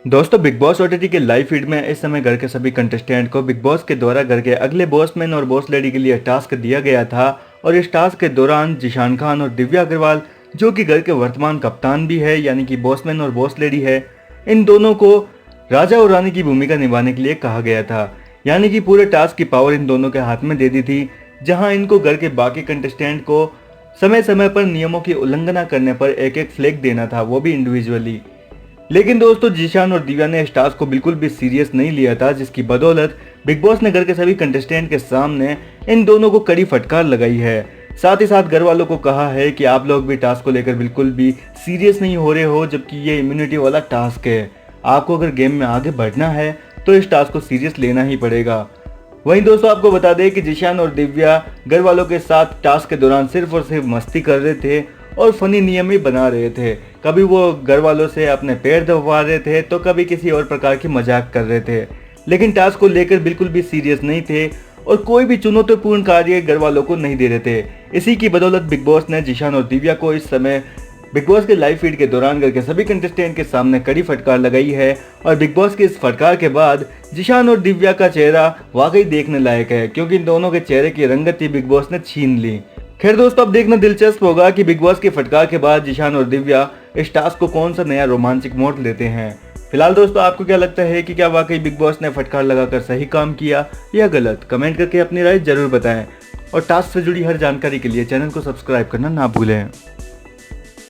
दोस्तों big boss OTT के live feed में इस समय घर के सभी कंटेस्टेंट को बिग बॉस के द्वारा घर के अगले बॉसमैन और बॉस लेडी के लिए टास्क दिया गया था। और इस टास्क के दौरान जिशान खान और दिव्या अग्रवाल जो कि घर के वर्तमान कप्तान भी है यानी कि बॉसमैन और बॉस लेडी है, इन दोनों को राजा और रानी की भूमिका निभाने के लिए कहा गया था। यानी कि पूरे टास्क की पावर इन दोनों के हाथ में दे दी थी, जहां इनको घर के बाकी कंटेस्टेंट को समय समय पर नियमों की उल्लंघना करने पर एक एक फ्लैग देना था, वो भी इंडिविजुअली। लेकिन दोस्तों जिशान और दिव्या ने इस टास्क को बिल्कुल भी सीरियस नहीं लिया था, जिसकी बदौलत बिग बॉस ने घर के सभी कंटेस्टेंट के सामने इन दोनों को कड़ी फटकार लगाई है। साथ ही साथ घर वालों को कहा है कि आप लोग भी टास्क को लेकर बिल्कुल भी सीरियस नहीं हो रहे हो, जबकि ये इम्यूनिटी वाला टास्क है। आपको अगर गेम में आगे बढ़ना है तो इस टास्क को सीरियस लेना ही पड़ेगा। वहीं दोस्तों आपको बता दें कि जिशान और दिव्या घर वालों के साथ टास्क के दौरान सिर्फ और सिर्फ मस्ती कर रहे थे और फनी नियम ही बना रहे थे। कभी वो घर वालों से अपने पैर दबवा रहे थे तो कभी किसी और प्रकार की मजाक कर रहे थे, लेकिन टास्क को लेकर बिल्कुल भी सीरियस नहीं थे और कोई भी चुनौतीपूर्ण कार्य घर वालों को नहीं दे रहे थे। इसी की बदौलत बिग बॉस ने जिशान और दिव्या को इस समय बिग बॉस के लाइव फीड के दौरान घर के सभी कंटेस्टेंट के सामने कड़ी फटकार लगाई है। और बिग बॉस के इस फटकार के बाद जिशान और दिव्या का चेहरा वाकई देखने लायक है, क्योंकि इन दोनों के चेहरे की रंगत ही बिग बॉस ने छीन ली। खैर दोस्तों अब देखना दिलचस्प होगा कि बिग बॉस के फटकार के बाद जिशान और दिव्या इस टास्क को कौन सा नया रोमांचक मोड़ लेते हैं। फिलहाल दोस्तों आपको क्या लगता है कि क्या वाकई बिग बॉस ने फटकार लगाकर सही काम किया या गलत? कमेंट करके अपनी राय जरूर बताएं और टास्क से जुड़ी हर जानकारी के लिए चैनल को सब्सक्राइब करना ना भूलें।